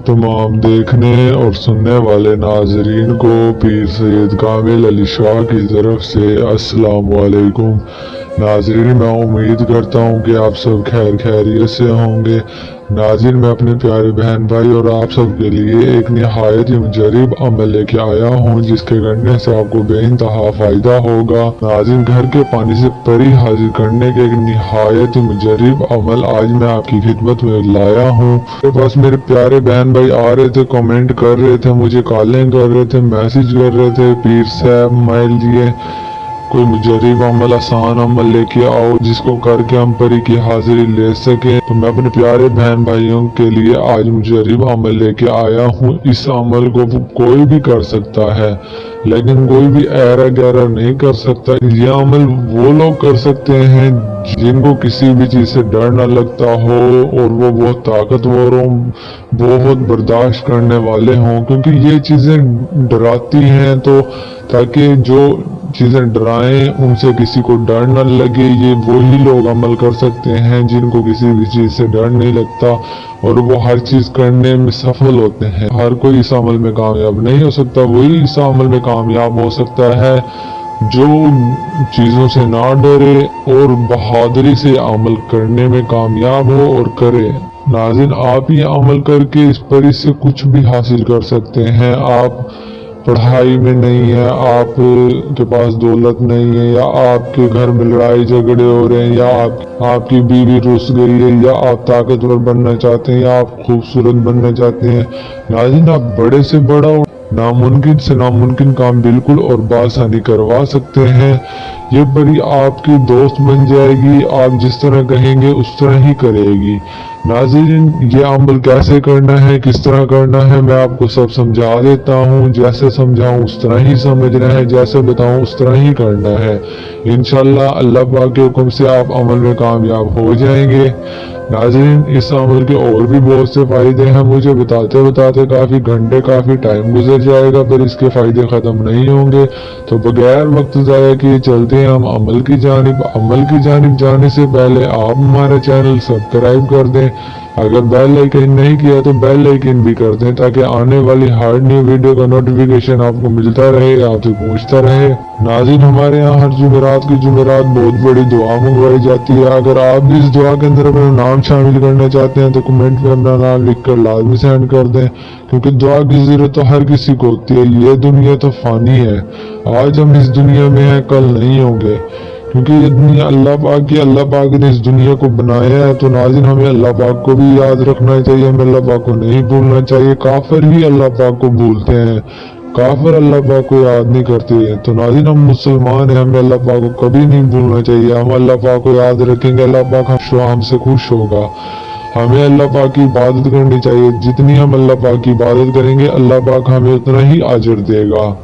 तमाम देखने और सुनने वाले नाजरीन को पीर सैयद कामिल अली शाह की तरफ से अस्सलाम वालेकुम। नाजरीन, मैं उम्मीद करता हूँ कि आप सब खैर खैरियत से होंगे। नाज़रीन, मैं अपने प्यारे बहन भाई और आप सब के लिए एक निहायत ही मुजरिब अमल लेके आया हूँ, जिसके करने से आपको बेइंतहा फ़ायदा होगा। नाज़रीन, घर के पानी से परी हाजिर करने के एक निहायत ही मुजरिब अमल आज मैं आपकी खिदमत में लाया हूँ। मेरे पास मेरे प्यारे बहन भाई आ रहे थे, कमेंट कर रहे थे, मुझे कॉलिंग कर रहे थे, मैसेज कर रहे थे, पीर साहब माइल दिए कोई मुजरिब अमल, आसान अमल लेके आओ जिसको करके हम परी की हाजिरी ले सके। तो मैं अपने प्यारे बहन भाइयों के लिए आज मुजरिब अमल लेके आया हूँ। इस अमल को कोई भी कर सकता है, लेकिन कोई भी ऐरा गैरा नहीं कर सकता। यह अमल वो लोग कर सकते हैं जिनको किसी भी चीज से डर न लगता हो और वो बहुत ताकतवर हो, बहुत बर्दाश्त करने वाले हों, क्योंकि ये चीजें डराती हैं। तो ताकि जो चीजें डराएं उनसे किसी को डर न लगे, ये वही लोग अमल कर सकते हैं जिनको किसी भी चीज से डर नहीं लगता और वो हर चीज करने में सफल होते हैं। हर कोई इस अमल में कामयाब नहीं हो सकता, वही इस अमल में कामयाब हो सकता है जो चीजों से ना डरे और बहादुरी से अमल करने में कामयाब हो और करे। नाज़रीन, आप ये अमल करके इस परी से कुछ भी हासिल कर सकते हैं। आप पढ़ाई में नहीं है, आप के पास दौलत नहीं है, या आपके घर में लड़ाई झगड़े हो रहे हैं, या आपकी बीवी रुस गई है, या आप ताकतवर बनना चाहते हैं, या आप खूबसूरत बनना चाहते हैं। नाज़रीन, आप बड़े से बड़ा नामुमकिन से नामुमकिन काम बिल्कुल और बासानी करवा सकते हैं। ये परी आपकी दोस्त बन जाएगी, आप जिस तरह कहेंगे उस तरह ही करेगी। नाज़रीन, ये अमल कैसे करना है, किस तरह करना है, मैं आपको सब समझा देता हूँ। जैसे समझाऊँ उस तरह ही समझना है, जैसे बताऊँ उस तरह ही करना है। इंशाल्लाह अल्लाह पाक के हुक्म से आप अमल में कामयाब हो जाएंगे। नाज़रीन, इस अमल के और भी बहुत से फायदे हैं, मुझे बताते बताते काफी घंटे काफी टाइम गुजर जाएगा, पर इसके फायदे खत्म नहीं होंगे। तो बगैर वक्त ज़ाया किए चलते हैं हम अमल की जानिब जाने से पहले आप हमारा चैनल सब्सक्राइब कर दें। अगर बेल आइकन नहीं किया तो बेल आइकन भी कर दें, ताकि आने वाली हर न्यू वीडियो का नोटिफिकेशन आपको मिलता रहे, आपसे पहुंचता रहे। नाज़रीन, हमारे यहाँ हर जुमेरात की जुमेरात बहुत बड़ी दुआ मंगवाई जाती है। अगर आप भी इस दुआ के अंदर अपना नाम शामिल करना चाहते हैं तो कमेंट में अपना नाम लिखकर लाजमी सेंड कर दें, क्योंकि दुआ की जरूरत तो हर किसी को होती है। ये दुनिया तो फानी है, आज हम इस दुनिया में हैं, कल नहीं होंगे, क्योंकि ये दुनिया अल्लाह पाक ने इस दुनिया को बनाया है। तो नाज़रीन, हमें अल्लाह पाक को भी याद रखना चाहिए, हमें अल्लाह पाक को नहीं भूलना चाहिए। काफिर ही अल्लाह पाक को भूलते हैं, काफिर अल्लाह पाक को याद नहीं करते हैं। तो नाज़रीन, हम मुसलमान हैं, हमें अल्लाह पाक को कभी नहीं भूलना चाहिए। हम अल्लाह पाक को याद रखेंगे, अल्लाह पाक हमसे खुश होगा। हमें अल्लाह पाक की इबादत करनी चाहिए, जितनी हम अल्लाह पाक की इबादत करेंगे अल्लाह पाक हमें उतना ही अजर देगा।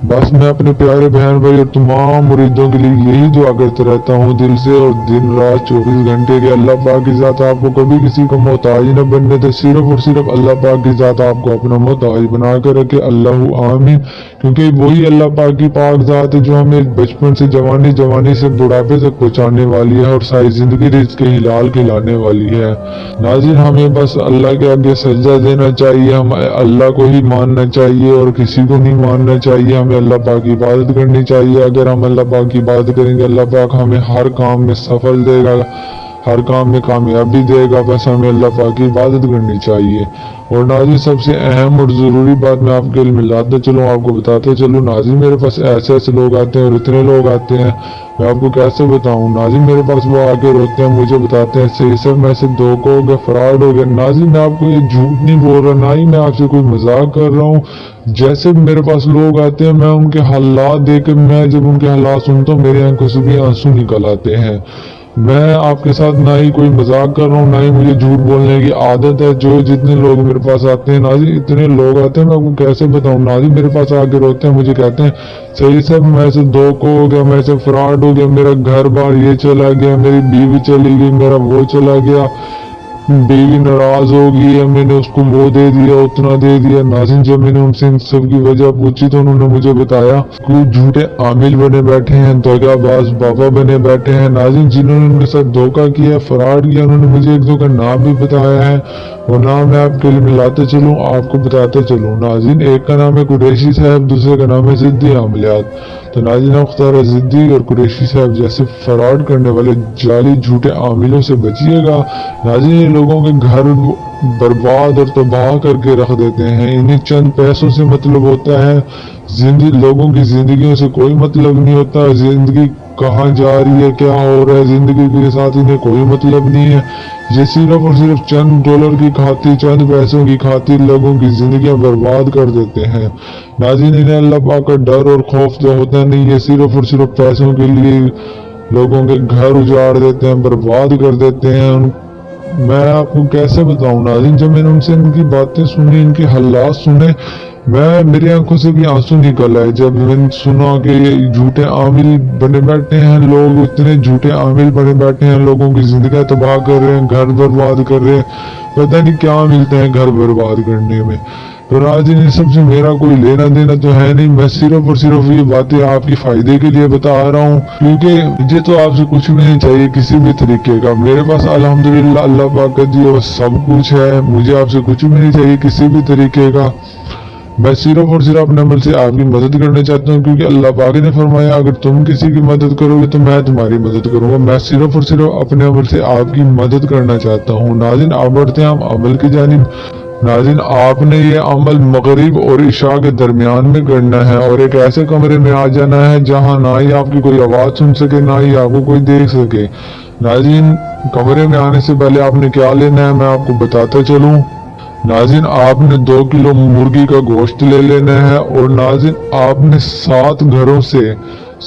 बस मैं अपने प्यारे बहन भाई और तमाम मुरीदों के लिए यही दुआ करता रहता हूँ दिल से और दिन रात 24 घंटे के, अल्लाह पाक की ज़ात आपको कभी किसी को मोहताज न बनने दे, सिर्फ और सिर्फ अल्लाह पाक की ज़ात आपको अपना मोहताज बना कर रखे। अल्लाह आमीन। क्योंकि वही अल्लाह पाक की पाक ज़ात है जो हमें बचपन से जवानी से बुढ़ापे तक पहुँचाने वाली है और सारी जिंदगी रिज़्क़ के हिलाल खिलाने वाली है। नाज़रीन, हमें बस अल्लाह के आगे सजदा देना चाहिए, हम अल्लाह को ही मानना चाहिए और किसी को नहीं मानना चाहिए। हमें अल्लाह पाक की इबादत करनी चाहिए। अगर हम अल्लाह पाक की इबादत करेंगे अल्लाह पाक हमें हर काम में सफल देगा, हर काम में कामयाबी देगा। बस हमें अल्लाह पाक की इबादत करनी चाहिए। और नाज़रीन, सबसे अहम और ज़रूरी बात मैं आपके लिए मिलाता चलूँ, आपको बताते चलूँ। नाज़रीन, मेरे पास ऐसे लोग आते हैं और इतने लोग आते हैं, मैं आपको कैसे बताऊं। नाज़रीन, मेरे पास वो आके रोते हैं, मुझे बताते हैं सही सब मैं से धोखा हो गया, फ्रॉड हो गया। नाज़रीन, मैं आपको ये झूठ नहीं बोल रहा, ना ही मैं आपसे कोई मजाक कर रहा हूँ। जैसे मेरे पास लोग आते हैं, मैं उनके हालात देख, मैं जब उनके हालात सुनता हूँ मेरी आंखों से भी आंसू निकल आते हैं। मैं आपके साथ ना ही कोई मजाक कर रहा हूँ, ना ही मुझे झूठ बोलने की आदत है। जो जितने लोग मेरे पास आते हैं नाज़रीन, इतने लोग आते हैं, मैं आपको कैसे बताऊँ। नाज़रीन, मेरे पास आके रोते हैं, मुझे कहते हैं सही सब मैं से धोखा हो गया, मैं से फ्रॉड हो गया, मेरा घर बार ये चला गया, मेरी बीवी चली गई, मेरा वो चला गया। बीवी नाराज होगी या मैंने उसको वो दे दिया उतना दे दिया। नाज़रीन जब मैंने उनसे इन सब की वजह पूछी तो उन्होंने मुझे बताया कुछ झूठे आमिल बने बैठे हैं, दगाबाज बाबा बने बैठे हैं। नाज़रीन जिन्होंने उनके साथ धोखा किया, फराड किया, उन्होंने मुझे एक दो का नाम भी बताया है, वो नाम मैं आपके लिए मिलाते चलूँ, आपको बताते चलूँ। नाज़रीन एक का नाम है कुरैशी साहब, दूसरे का नाम है जिद्दी आमलियात। तो नाज़रीन आप ख़ुदा जिद्दी और कुरैशी साहब जैसे फराड करने वाले जाली झूठे आमिलों से बचिएगा। नाज़रीन लोगों के घर बर्बाद और तबाह करके रख देते हैं, इन्हें चंद पैसों से मतलब होता है, लोगों की जिंदगियों से कोई मतलब नहीं होता। जिंदगी कहाँ जा रही है, क्या हो रहा है जिंदगी के साथ इन्हें कोई मतलब नहीं है। ये सिर्फ और सिर्फ चंद डॉलर की खातिर, चंद पैसों की खातिर लोगों की जिंदगियां बर्बाद कर देते हैं। नाज़रीन इन्हें अल्लाह पाक का डर और खौफ तो होता नहीं है, सिर्फ और सिर्फ पैसों के लिए लोगों के घर उजाड़ देते हैं, बर्बाद कर देते हैं। मैं आपको कैसे बताऊं नाज़रीन, जब मैंने उनसे इनकी बातें सुनी, इनके हालात सुने, मेरी आंखों से भी आंसू निकल आए जब मैंने सुना कि ये झूठे आमिल बने बैठे हैं लोग, इतने झूठे आमिल बने बैठे हैं, लोगों की जिंदगी तबाह कर रहे हैं, घर बर्बाद कर रहे हैं, पता नहीं क्या मिलता है घर बर्बाद करने में। तो नाज़रीन इन सबसे मेरा कोई लेना देना तो है नहीं, मैं सिर्फ और सिर्फ ये बातें आपके फायदे के लिए बता रहा हूँ, क्योंकि मुझे तो आपसे कुछ भी नहीं चाहिए किसी भी तरीके का। मेरे पास अल्हम्दुलिल्लाह अल्लाह पाक का दिया हुआ सब कुछ है, मुझे आपसे कुछ भी नहीं चाहिए किसी भी तरीके का। मैं सिर्फ और सिर्फ अपने अमल से आपकी मदद करना चाहता हूँ, क्योंकि अल्लाह पाक ने फरमाया अगर तुम किसी की मदद करोगे तो मैं तुम्हारी मदद करूंगा। मैं सिर्फ और सिर्फ अपने अमल से आपकी मदद करना चाहता हूँ। नाज़रीन आप बढ़ते हैं हम अमल की जानिब। नाज़रीन आपने ये अमल मगरिब और इशा के दरमियान में करना है और एक ऐसे कमरे में आ जाना है जहाँ ना ही आपकी कोई आवाज़ सुन सके, ना ही आपको कोई देख सके। नाज़रीन कमरे में आने से पहले आपने क्या लेना है मैं आपको बताता चलूँ। नाज़रीन आपने 2 किलो मुर्गी का गोश्त ले लेना है और नाज़रीन आपने 7 घरों से,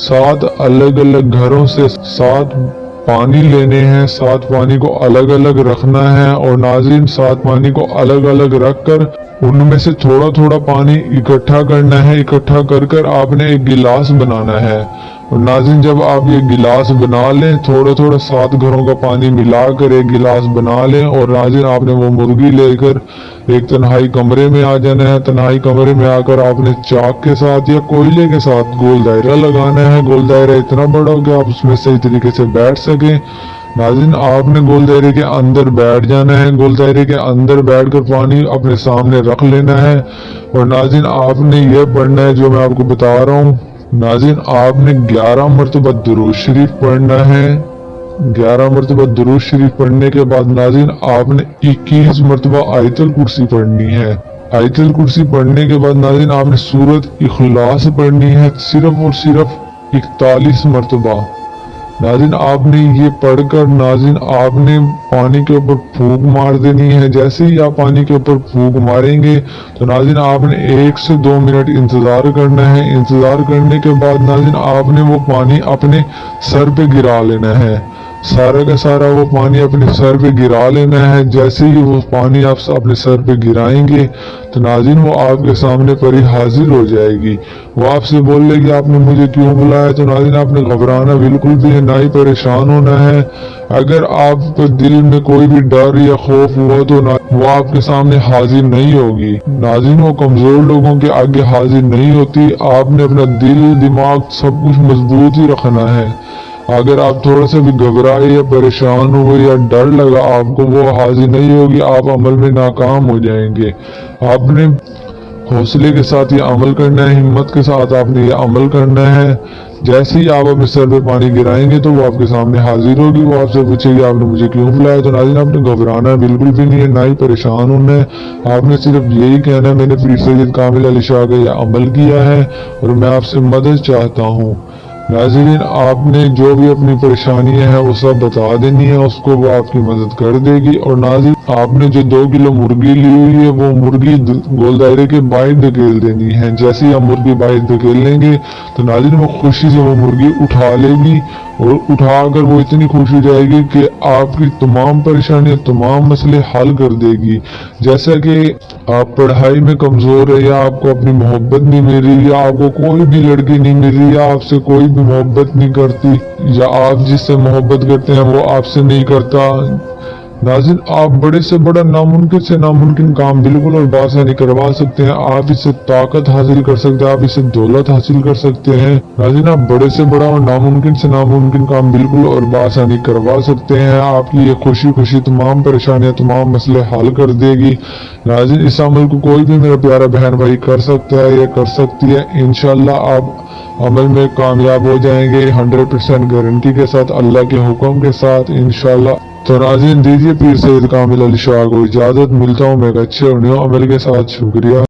7 अलग अलग घरों से 7 पानी लेने हैं, 7 पानी को अलग अलग रखना है और नाज़रीन 7 पानी को अलग अलग रख कर उनमें से थोड़ा थोड़ा पानी इकट्ठा करना है। इकट्ठा कर कर आपने एक गिलास बनाना है और नाज़रीन जब आप ये गिलास बना लें, थोड़ा थोड़ा 7 घरों का पानी मिलाकर एक गिलास बना लें और नाज़रीन आपने वो मुर्गी लेकर एक तन्हाई कमरे में आ जाना है। तन्हाई कमरे में आकर आपने चाक के साथ या कोयले के साथ गोल दायरा लगाना है। गोल दायरा इतना बड़ा हो कि आप उसमें सही तरीके से बैठ सकें। नाज़रीन आपने गोल दायरे के अंदर बैठ जाना है। गोल दायरे के अंदर बैठकर पानी अपने सामने रख लेना है और नाज़रीन आपने ये पढ़ना है जो मैं आपको बता रहा हूँ। नाज़रीन आपने 11 मरतबा दुरूद शरीफ पढ़ना है। 11 मरतबा दुरूद शरीफ पढ़ने के बाद नाज़रीन आपने 21 मरतबा आयतुल कुर्सी पढ़नी है। आयतुल कुर्सी पढ़ने के बाद नाज़रीन आपने सूरत इखलास पढ़नी है सिर्फ और सिर्फ 41 मरतबा। नाज़रीन आपने ये पढ़कर नाज़रीन आपने पानी के ऊपर फूंक मार देनी है। जैसे ही आप पानी के ऊपर फूंक मारेंगे तो नाज़रीन आपने 1 से 2 मिनट इंतज़ार करना है। इंतज़ार करने के बाद नाज़रीन आपने वो पानी अपने सर पे गिरा लेना है। सारा का सारा वो पानी अपने सर पे गिरा लेना है। जैसे ही वो पानी आप अपने सर पे गिराएंगे तो नाज़रीन वो आपके सामने परी हाजिर हो जाएगी। वो आपसे बोल लेगी आपने मुझे क्यों बुलाया। तो नाज़रीन आपने घबराना बिल्कुल भी है, ना ही परेशान होना है। अगर आपके दिल में कोई भी डर या खौफ हुआ तो वो आपके सामने हाजिर नहीं होगी। नाज़रीन वो कमजोर लोगों के आगे हाजिर नहीं होती। आपने अपना दिल दिमाग सब कुछ मजबूत ही रखना है। अगर आप थोड़ा सा भी घबराए या परेशान हो या डर लगा आपको, वो हाजिर नहीं होगी, आप अमल में नाकाम हो जाएंगे। आपने हौसले के साथ ये अमल करना है, हिम्मत के साथ आपने ये अमल करना है। जैसे ही आप अपने सर पे पानी गिराएंगे तो वो आपके सामने हाजिर होगी। वो आपसे पूछेगी आपने मुझे क्यों बुलाया। तो नाज़रीन आपने घबराना बिल्कुल भी नहीं है, ना ही परेशान होना है। आपने सिर्फ यही कहना है मैंने पीर सैयद कामिल अली शाह का यह अमल किया है और मैं आपसे मदद चाहता हूँ। नाज़रीन आपने जो भी अपनी परेशानियां हैं वो सब बता देनी है उसको, वो आपकी मदद कर देगी। और नाज़रीन आपने जो 2 किलो मुर्गी ली हुई है वो मुर्गी गोल दायरे के बाहर धकेल देनी है। जैसे ही आप मुर्गी बाहर धकेल लेंगे तो नाज़रीन वो खुशी से वो मुर्गी उठा लेगी और उठाकर वो इतनी खुश हो जाएगी कि आपकी तमाम परेशानियां, तमाम मसले हल कर देगी। जैसा कि आप पढ़ाई में कमजोर है या आपको अपनी मोहब्बत नहीं मिल रही या आपको कोई भी लड़की नहीं मिल रही या आपसे कोई भी मोहब्बत नहीं करती या आप जिससे मोहब्बत करते हैं वो आपसे नहीं करता नाज़रीन, आप बड़े से बड़ा नामुमकिन से नामुमकिन काम बिल्कुल और बासानी करवा सकते हैं। आप इससे ताकत हासिल कर सकते हैं, आप इससे दौलत हासिल कर सकते हैं। नाज़रीन, आप बड़े से बड़ा और नामुमकिन से नामुमकिन काम बिल्कुल और बासानी करवा सकते हैं। आपकी ये खुशी खुशी तमाम परेशानियां, तमाम मसले हल कर देगी। नाज़रीन, इस अमल को कोई भी मेरा प्यारा बहन भाई कर सकता है या कर सकती है। इंशाल्लाह आप अमल में कामयाब हो जाएंगे 100% गारंटी के साथ, अल्लाह के हुक्म के साथ इंशाल्लाह। तो नाज़रीन, दीजिए पीर सैयद कामिल अली शाह को इजाजत। मिलता हूँ मैं एक अच्छे और न्यू अमल के साथ। शुक्रिया।